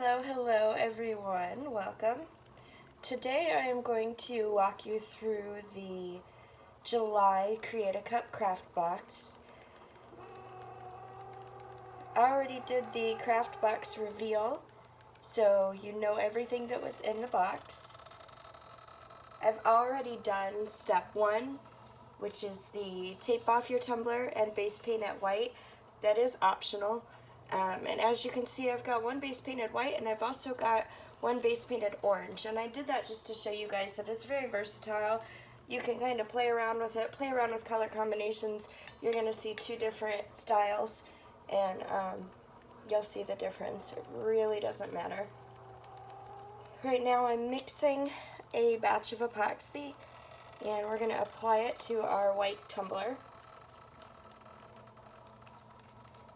Hello everyone, welcome. Today I am going to walk you through the July Create a Cup craft box. I already did the craft box reveal, so you know everything that was in the box. I've already done step 1, which is the tape off your tumbler and base paint it white. That is optional. And as you can see, I've got one base painted white and I've also got one base painted orange. And I did that just to show you guys that it's very versatile. You can kind of play around with it, play around with color combinations. You're going to see two different styles and you'll see the difference. It really doesn't matter. Right now I'm mixing a batch of epoxy and we're going to apply it to our white tumbler.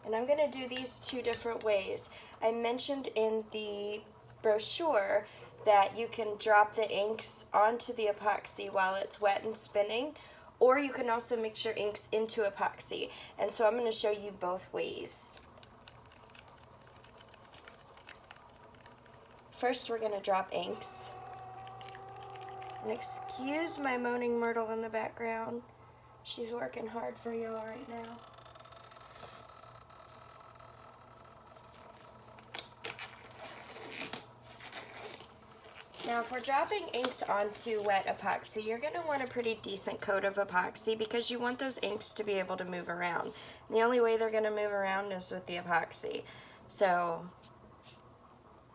And I'm going to do these two different ways. I mentioned in the brochure that you can drop the inks onto the epoxy while it's wet and spinning, or you can also mix your inks into epoxy. And so I'm going to show you both ways. First we're going to drop inks. And excuse my moaning Myrtle in the background. She's working hard for y'all right now. Now if we're dropping inks onto wet epoxy, you're going to want a pretty decent coat of epoxy because you want those inks to be able to move around. And the only way they're going to move around is with the epoxy. So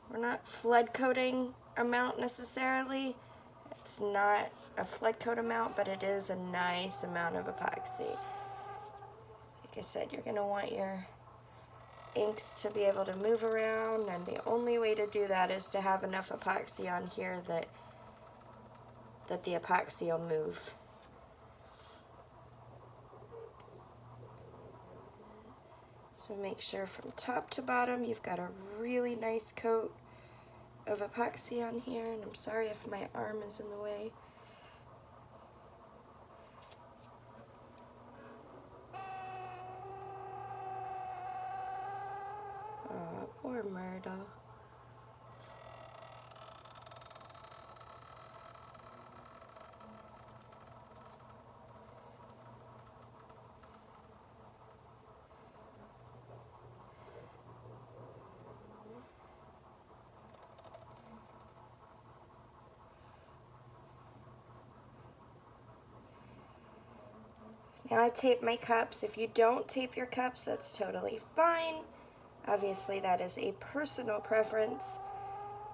we're not flood coating amount necessarily. It's not a flood coat amount, but it is a nice amount of epoxy. Like I said, you're going to want your inks to be able to move around, and the only way to do that is to have enough epoxy on here that the epoxy will move. So make sure from top to bottom you've got a really nice coat of epoxy on here, and I'm sorry if my arm is in the way. Oh, poor Myrtle. Now I tape my cups. If you don't tape your cups, that's totally fine. Obviously that is a personal preference,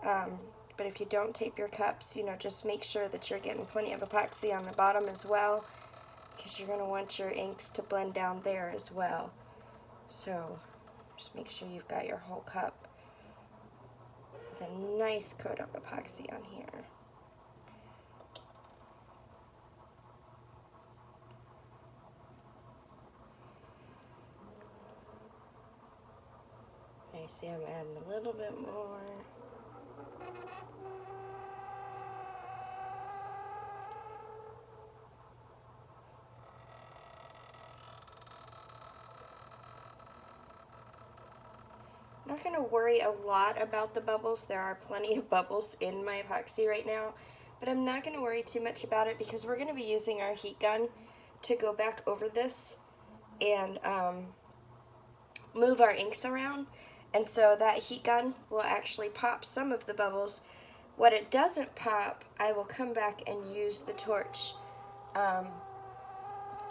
but if you don't tape your cups, just make sure that you're getting plenty of epoxy on the bottom as well, because you're going to want your inks to blend down there as well. So just make sure you've got your whole cup with a nice coat of epoxy on here. I see I'm adding a little bit more. I'm not going to worry a lot about the bubbles. There are plenty of bubbles in my epoxy right now, but I'm not going to worry too much about it because we're going to be using our heat gun to go back over this and move our inks around. And so that heat gun will actually pop some of the bubbles. What it doesn't pop, I will come back and use the torch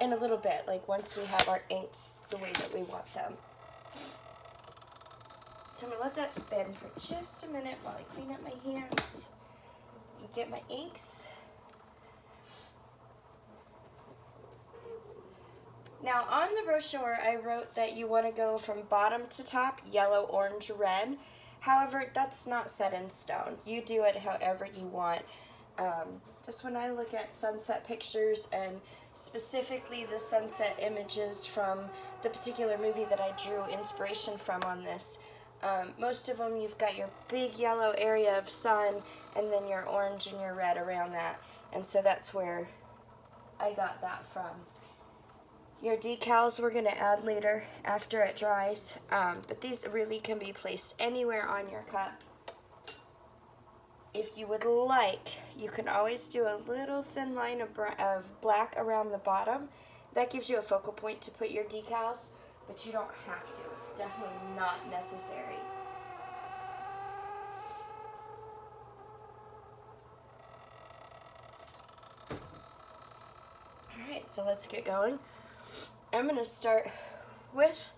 in a little bit, like once we have our inks the way that we want them. So I'm going to let that spin for just a minute while I clean up my hands and get my inks. Now on the brochure I wrote that you want to go from bottom to top, yellow, orange, red. However, that's not set in stone. You do it however you want. Just when I look at sunset pictures and specifically the sunset images from the particular movie that I drew inspiration from on this, most of them you've got your big yellow area of sun and then your orange and your red around that. And so that's where I got that from. Your decals we're going to add later after it dries, but these really can be placed anywhere on your cup. if you would like, you can always do a little thin line of black around the bottom. That gives you a focal point to put your decals, but you don't have to. It's definitely not necessary. Alright, so let's get going. I'm going to start with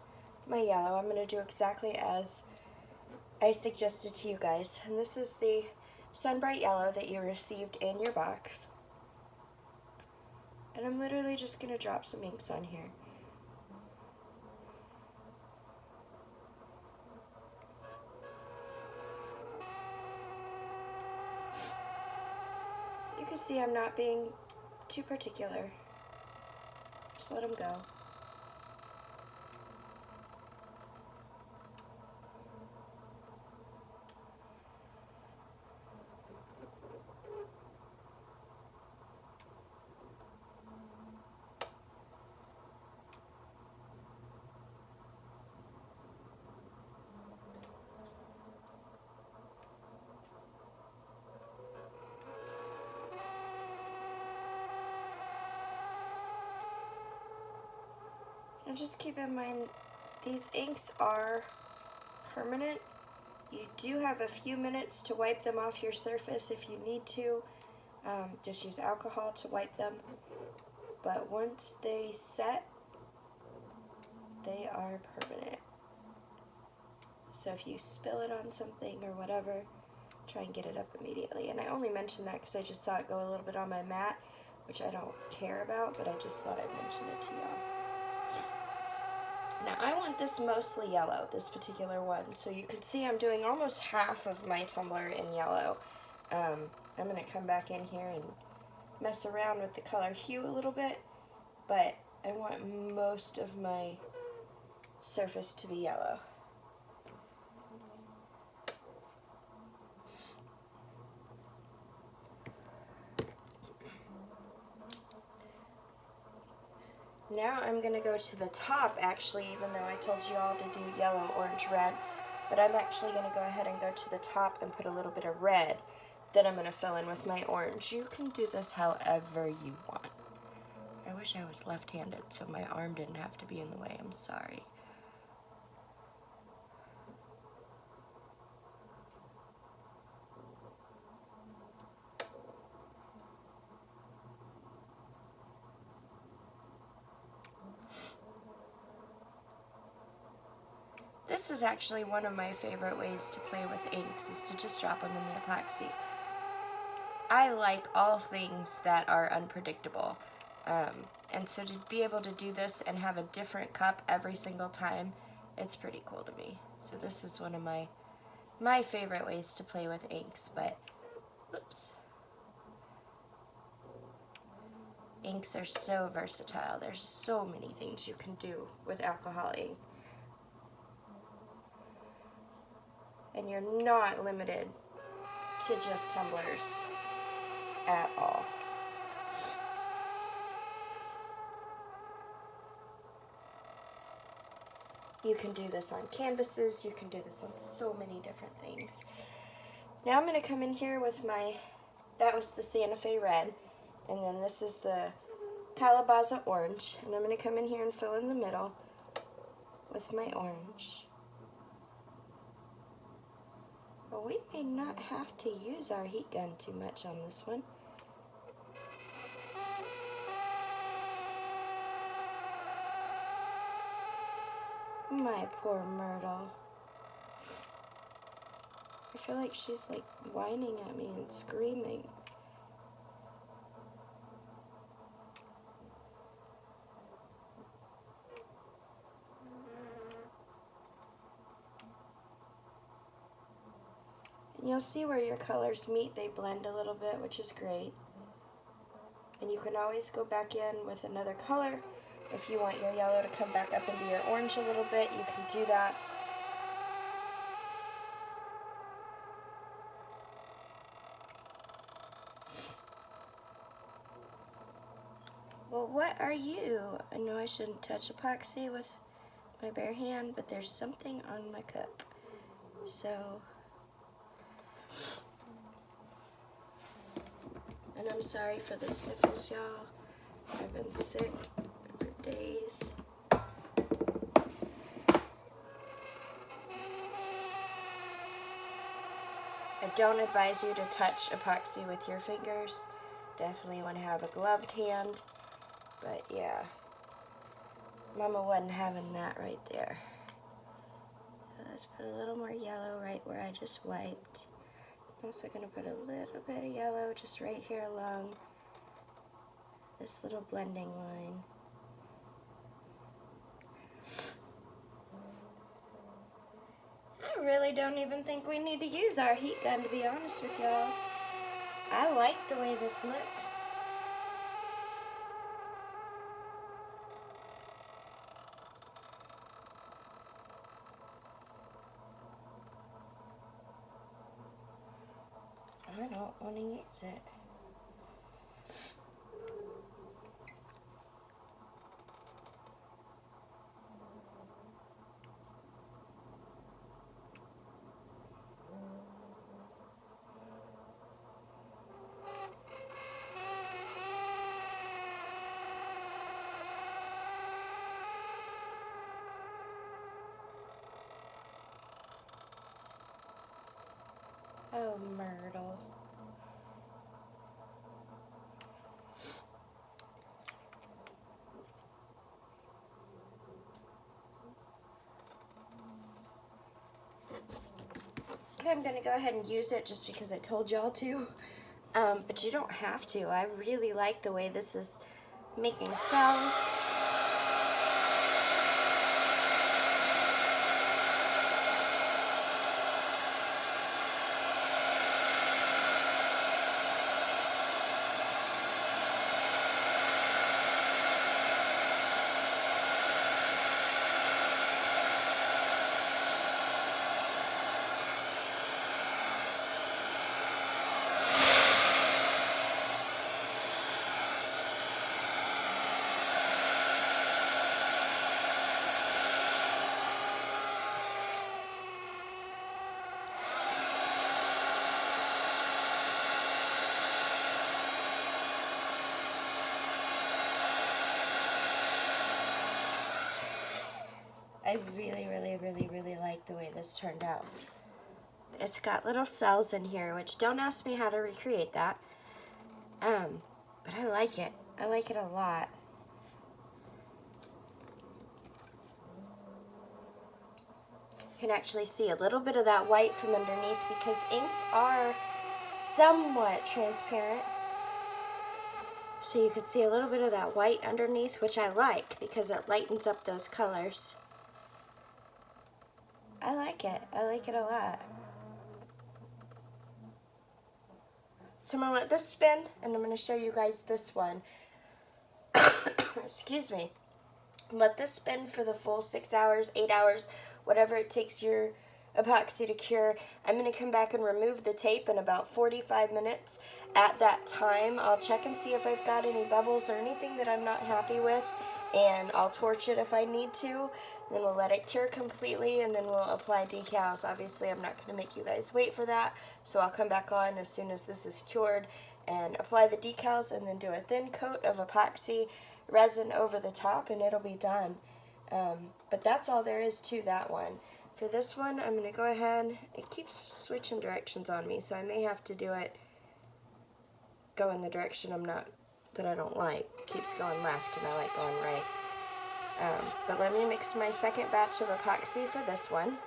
my yellow. I'm going to do exactly as I suggested to you guys. And this is the Sunbright Yellow that you received in your box. And I'm literally just going to drop some inks on here. You can see I'm not being too particular. Just let them go. And just keep in mind, these inks are permanent. You do have a few minutes to wipe them off your surface if you need to. Just use alcohol to wipe them. But once they set, they are permanent. So if you spill it on something or whatever, try and get it up immediately. And I only mentioned that because I just saw it go a little bit on my mat, which I don't care about, but I just thought I'd mention it to y'all. Now I want this mostly yellow, this particular one. So you can see I'm doing almost half of my tumbler in yellow. I'm going to come back in here and mess around with the color hue a little bit, but I want most of my surface to be yellow. Now I'm going to go to the top, actually, even though I told you all to do yellow, orange, red. But I'm actually going to go ahead and go to the top and put a little bit of red that I'm going to fill in with my orange. You can do this however you want. I wish I was left-handed so my arm didn't have to be in the way. I'm sorry. This is actually one of my favorite ways to play with inks, is to just drop them in the epoxy. I like all things that are unpredictable. And so to be able to do this and have a different cup every single time, it's pretty cool to me. So this is one of my favorite ways to play with inks, but, whoops. Inks are so versatile. There's so many things you can do with alcohol ink. And you're not limited to just tumblers at all. You can do this on canvases, you can do this on so many different things. Now I'm going to come in here with that was the Santa Fe red, and then this is the Calabaza orange, and I'm going to come in here and fill in the middle with my orange. But we may not have to use our heat gun too much on this one. My poor Myrtle. I feel like she's like whining at me and screaming. And you'll see where your colors meet, they blend a little bit, which is great. And you can always go back in with another color. If you want your yellow to come back up into your orange a little bit, you can do that. Well, what are you? I know I shouldn't touch epoxy with my bare hand, but there's something on my cup. So, And I'm sorry for the sniffles, y'all. I've been sick for days. I don't advise you to touch epoxy with your fingers. Definitely want to have a gloved hand. But yeah, Mama wasn't having that right there. So let's put a little more yellow right where I just wiped. I'm also going to put a little bit of yellow just right here along this little blending line. I really don't even think we need to use our heat gun, to be honest with y'all. I like the way this looks. I don't want to use it. Oh, Myrtle. I'm going to go ahead and use it just because I told y'all to. But you don't have to. I really like the way this is making cells. I really, really, really, really like the way this turned out. It's got little cells in here, which don't ask me how to recreate that. But I like it. I like it a lot. You can actually see a little bit of that white from underneath because inks are somewhat transparent. So you can see a little bit of that white underneath, which I like because it lightens up those colors. I like it. I like it a lot. So I'm going to let this spin, and I'm going to show you guys this one. Excuse me. Let this spin for the full 6 hours, 8 hours, whatever it takes your epoxy to cure. I'm going to come back and remove the tape in about 45 minutes. At that time, I'll check and see if I've got any bubbles or anything that I'm not happy with, and I'll torch it if I need to. Then we'll let it cure completely, and then we'll apply decals. Obviously, I'm not going to make you guys wait for that, so I'll come back on as soon as this is cured and apply the decals, and then do a thin coat of epoxy resin over the top, and it'll be done. But that's all there is to that one. For this one, I'm going to go ahead. It keeps switching directions on me, so I may have to do it go in the direction that I don't like. It keeps going left, and I like going right. But let me mix my second batch of epoxy for this one.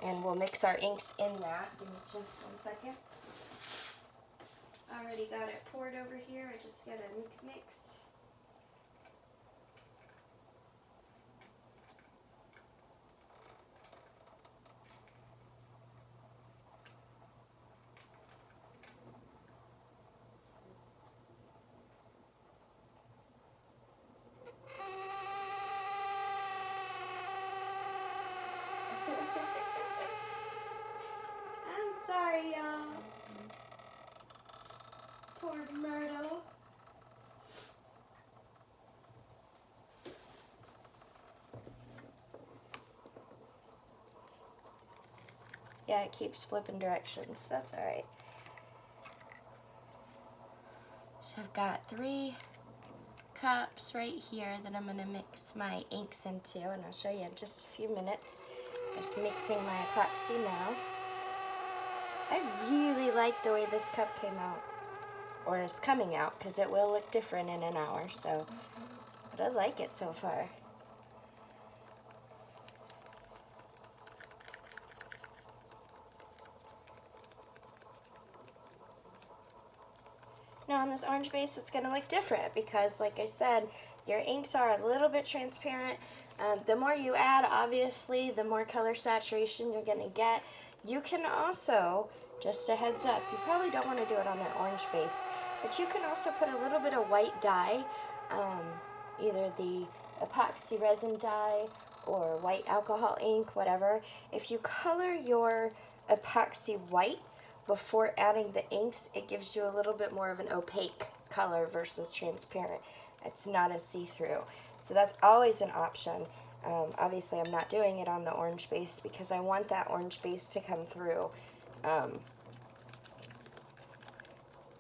And we'll mix our inks in that. Give me just 1 second. I already got it poured over here. I just gotta mix. I'm sorry, y'all. Poor Myrtle. Yeah, it keeps flipping directions. That's alright. I've got 3 cups right here that I'm going to mix my inks into, and I'll show you in just a few minutes. Just mixing my epoxy now. I really like the way this cup came out, or is coming out, because it will look different in an hour, so, but I like it so far. Now on this orange base, it's going to look different because, like I said, your inks are a little bit transparent. The more you add, obviously, the more color saturation you're going to get. You can also, just a heads up, you probably don't want to do it on an orange base, but you can also put a little bit of white dye, either the epoxy resin dye or white alcohol ink, whatever. If you color your epoxy white before adding the inks, it gives you a little bit more of an opaque color versus transparent. It's not as see-through. So that's always an option. Obviously, I'm not doing it on the orange base because I want that orange base to come through.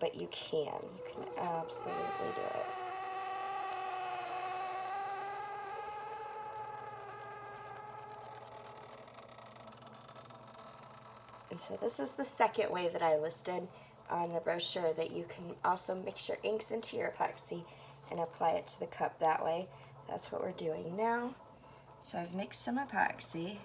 But you can absolutely do it. And so this is the second way that I listed on the brochure, that you can also mix your inks into your epoxy and apply it to the cup that way. That's what we're doing now. So I've mixed some epoxy.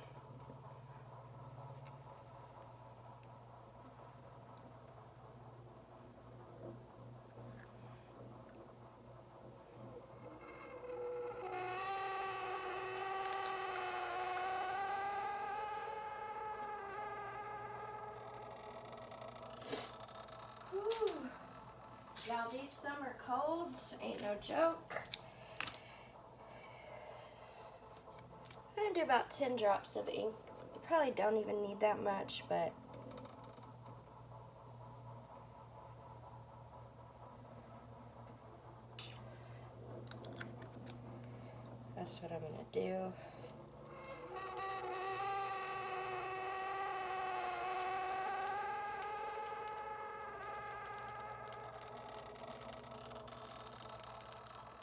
Now these summer colds ain't no joke. I'm gonna do about 10 drops of ink. You probably don't even need that much, but that's what I'm gonna do.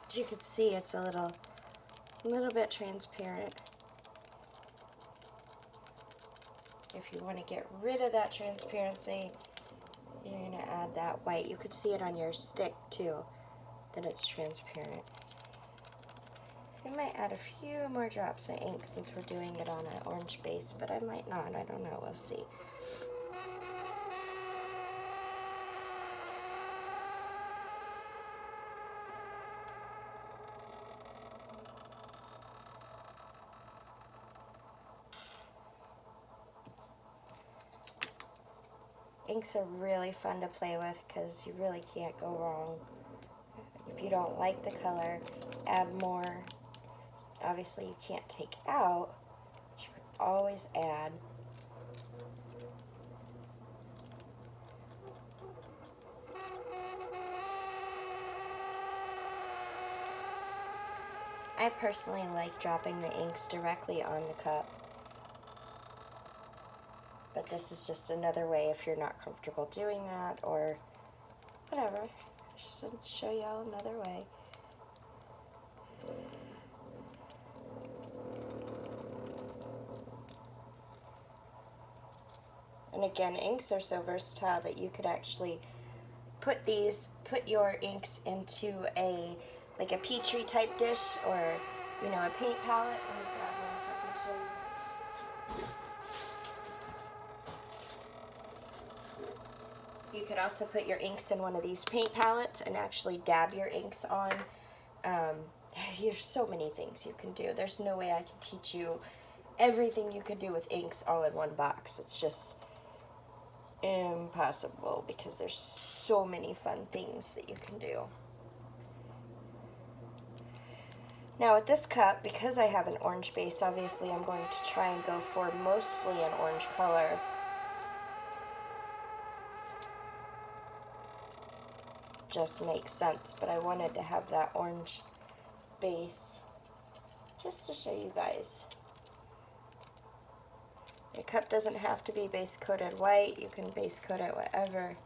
As you can see, it's a little bit transparent. If you want to get rid of that transparency, you're going to add that white. You could see it on your stick too, that it's transparent. I might add a few more drops of ink since we're doing it on an orange base, but I might not. I don't know. We'll see. Inks are really fun to play with because you really can't go wrong. If you don't like the color, add more. Obviously you can't take out, but you can always add. I personally like dropping the inks directly on the cup. But this is just another way if you're not comfortable doing that or whatever. Just to show y'all another way. And again, inks are so versatile that you could actually put your inks into like a Petri type dish, or a paint palette. Let me grab one so I can show you. You could also put your inks in one of these paint palettes and actually dab your inks on. There's so many things you can do. There's no way I can teach you everything you could do with inks all in one box. It's just impossible because there's so many fun things that you can do. Now with this cup, because I have an orange base, obviously I'm going to try and go for mostly an orange color. Just makes sense, but I wanted to have that orange base just to show you guys. Your cup doesn't have to be base coated white. You can base coat it whatever.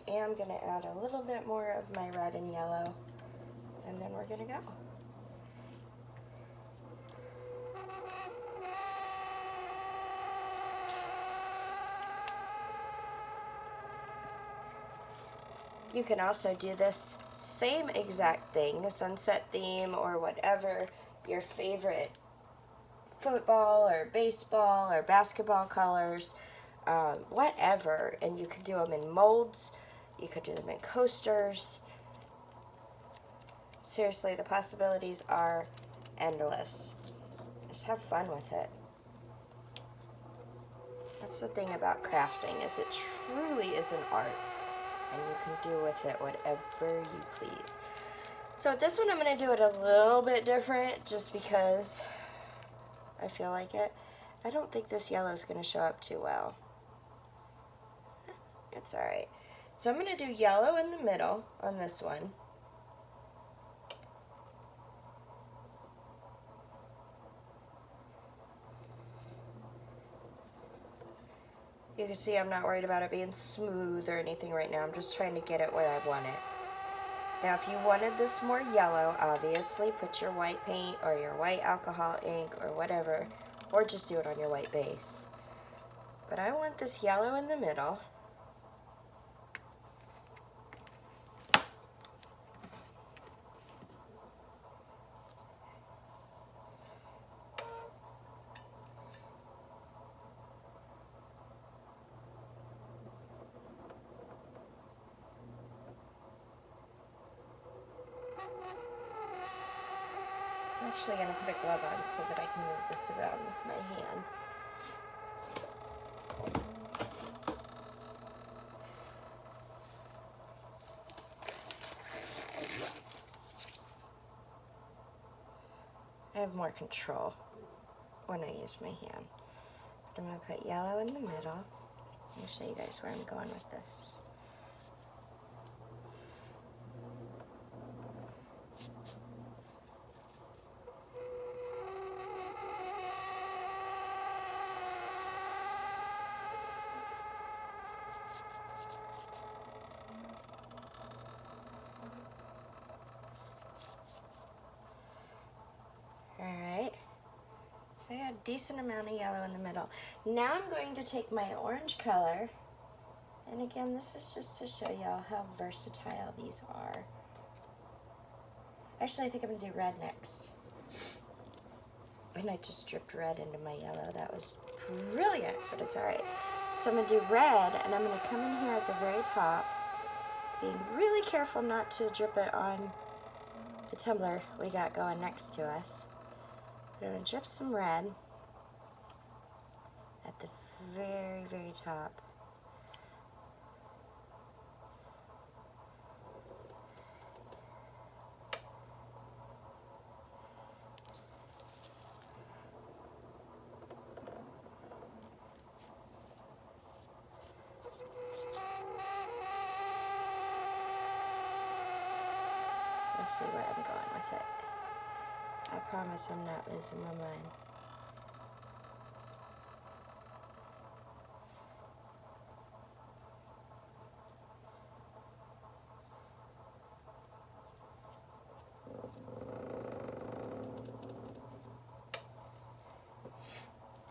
am going to add a little bit more of my red and yellow, and then we're going to go. You can also do this same exact thing, a sunset theme or whatever your favorite football or baseball or basketball colors, whatever, and you could do them in molds, you could do them in coasters. Seriously, the possibilities are endless. Just have fun with it. That's the thing about crafting, is it truly is an art, and you can do with it whatever you please. So this one I'm going to do it a little bit different just because I feel like it. I don't think this yellow is going to show up too well. It's alright. So I'm going to do yellow in the middle on this one. You can see I'm not worried about it being smooth or anything right now. I'm just trying to get it where I want it. Now if you wanted this more yellow, obviously put your white paint or your white alcohol ink or whatever, or just do it on your white base. But I want this yellow in the middle. I'm actually going to put a glove on so that I can move this around with my hand. I have more control when I use my hand. But I'm going to put yellow in the middle. Let me show you guys where I'm going with this. Alright, so I got a decent amount of yellow in the middle. Now I'm going to take my orange color, and again, this is just to show y'all how versatile these are. Actually, I think I'm going to do red next. And I just dripped red into my yellow. That was brilliant, but it's alright. So I'm going to do red, and I'm going to come in here at the very top, being really careful not to drip it on the tumbler we got going next to us. I'm going to drip some red at the very, very top. Let's see where I'm going with it. I promise I'm not losing my mind.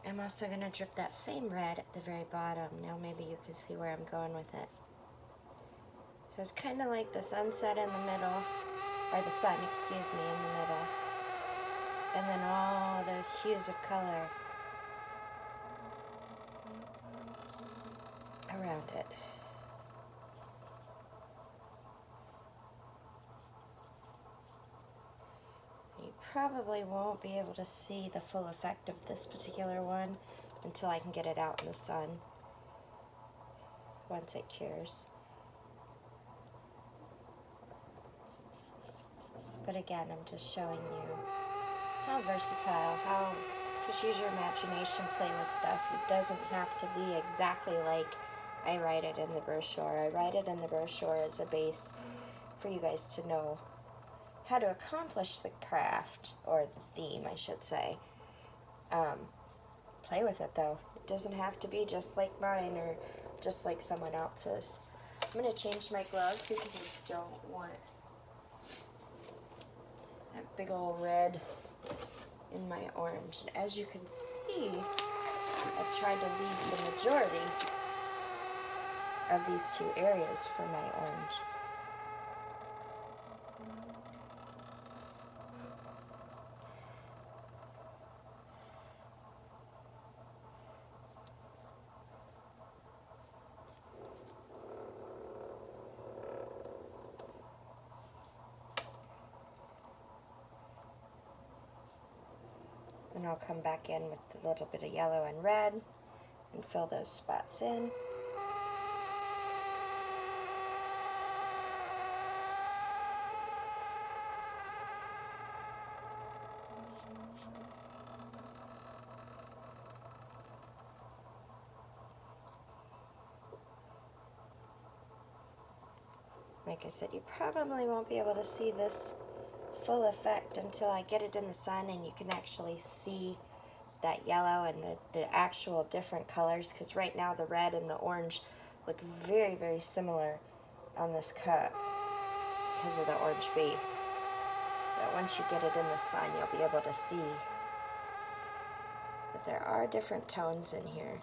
I'm also going to drip that same red at the very bottom. Now maybe you can see where I'm going with it. So it's kind of like the sunset in the middle, or the sun, excuse me, in the middle. And then all those hues of color around it. You probably won't be able to see the full effect of this particular one until I can get it out in the sun once it cures. But again, I'm just showing you how versatile, how just use your imagination, play with stuff. It doesn't have to be exactly like I write it in the brochure. I write it in the brochure as a base for you guys to know how to accomplish the craft, or the theme, I should say. Play with it though. It doesn't have to be just like mine or just like someone else's. I'm going to change my gloves because I don't want that big old red in my orange. And as you can see, I've tried to leave the majority of these two areas for my orange. And I'll come back in with a little bit of yellow and red and fill those spots in. Like I said, you probably won't be able to see this full effect until I get it in the sun and you can actually see that yellow and the actual different colors, because right now the red and the orange look very, very similar on this cup because of the orange base. But once you get it in the sun, you'll be able to see that there are different tones in here.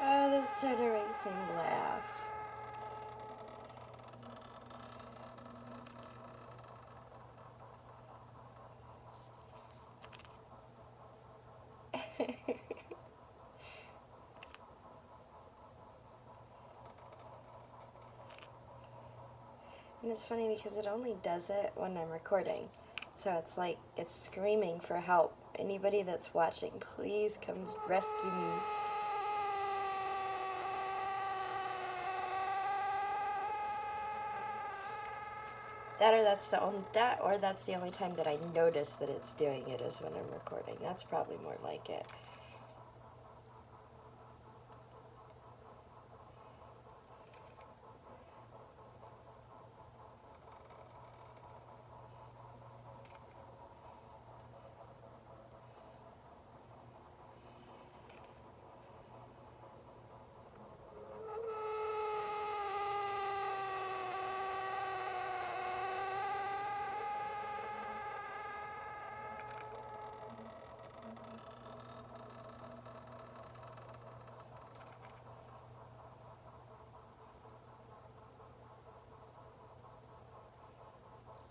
Oh, this toner makes me laugh. And it's funny because it only does it when I'm recording. So it's like it's screaming for help. Anybody that's watching, please come rescue me. That's the only time that I notice that it's doing it is when I'm recording. That's probably more like it.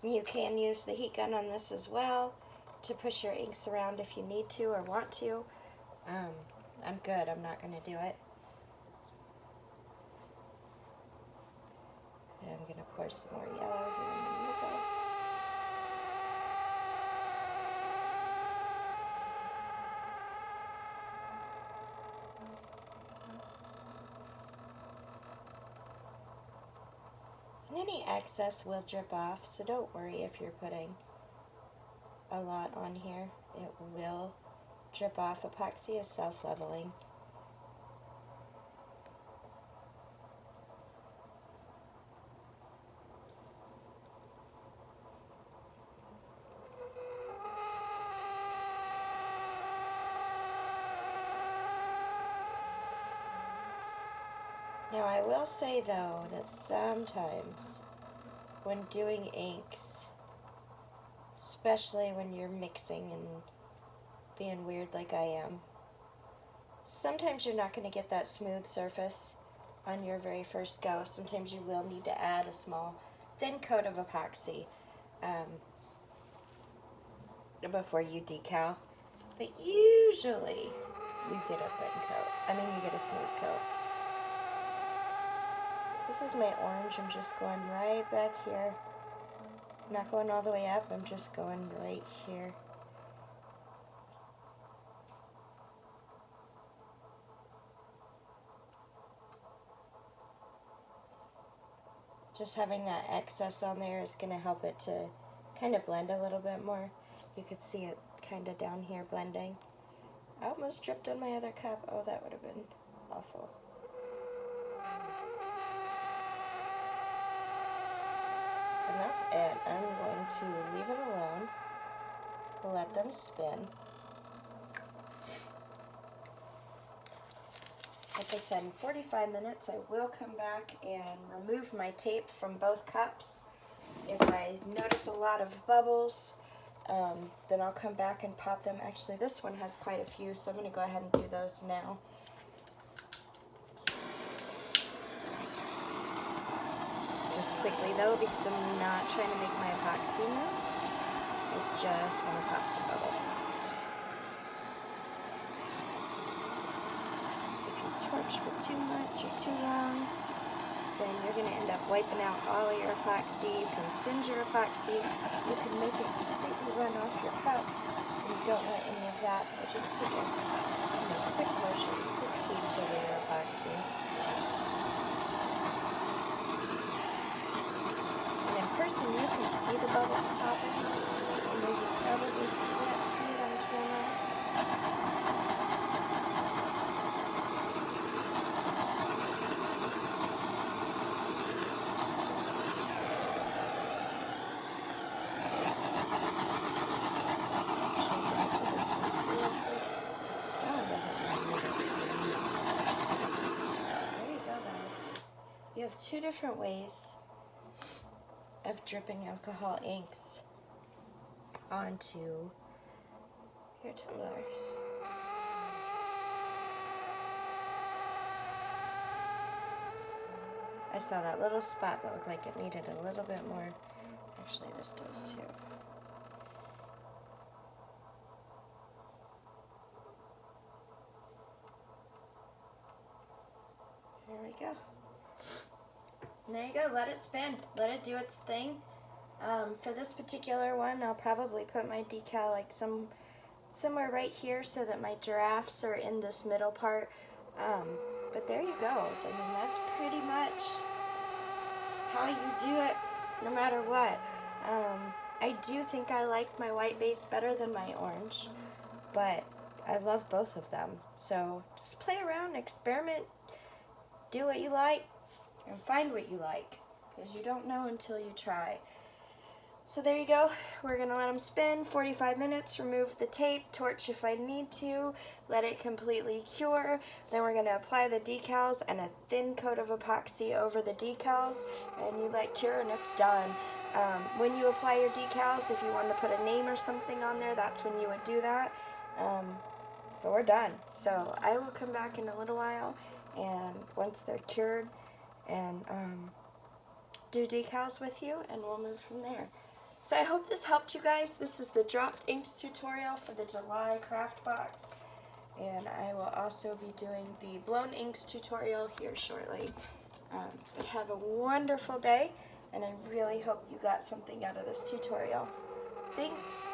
You can use the heat gun on this as well to push your inks around if you need to or want to. I'm good. I'm not going to do it. And I'm going to pour some more yellow here in the middle. And any excess will drip off, so don't worry if you're putting a lot on here. It will drip off. Epoxy is self-leveling. Now I will say though that sometimes when doing inks, especially when you're mixing and being weird like I am, sometimes you're not going to get that smooth surface on your very first go. Sometimes you will need to add a small thin coat of epoxy before you decal. But usually you get a thin coat. You get a smooth coat. This is my orange. I'm just going right back here. I'm not going all the way up. I'm just going right here. Just having that excess on there is going to help it to kind of blend a little bit more. You could see it kind of down here blending. I almost dripped on my other cup. Oh, that would have been awful. And that's it. I'm going to leave it alone. Let them spin. Like I said, in 45 minutes I will come back and remove my tape from both cups. If I notice a lot of bubbles, then I'll come back and pop them. Actually, this one has quite a few, so I'm going to go ahead and do those now. Just quickly though, because I'm not trying to make my epoxy move. I just want to pop some bubbles. If you torch for too much or too long, then you're going to end up wiping out all of your epoxy. You can singe your epoxy. You can make it completely run off your cup. And you don't want any of that, so just take quick motions, quick sweeps over your epoxy. And in person, you can see the bubbles popping. And you probably can't see it on camera. You have two different ways of dripping alcohol inks onto your tumblers. I saw that little spot that looked like it needed a little bit more. Actually, this does too. There we go. And there you go, let it spin, let it do its thing. For this particular one, I'll probably put my decal like somewhere right here so that my giraffes are in this middle part. But there you go. I mean, that's pretty much how you do it no matter what. I do think I like my white base better than my orange, but I love both of them. So just play around, experiment, do what you like, and find what you like, because you don't know until you try. So there you go. We're going to let them spin 45 minutes, remove the tape, torch if I need to, let it completely cure. Then we're going to apply the decals and a thin coat of epoxy over the decals, and you let cure and it's done. When you apply your decals, if you wanted to put a name or something on there, that's when you would do that. But we're done. So I will come back in a little while, and once they're cured, and do decals with you, and we'll move from there. So I hope this helped you guys. This is the dropped inks tutorial for the July craft box, and I will also be doing the blown inks tutorial here shortly. But have a wonderful day, and I really hope you got something out of this tutorial. Thanks.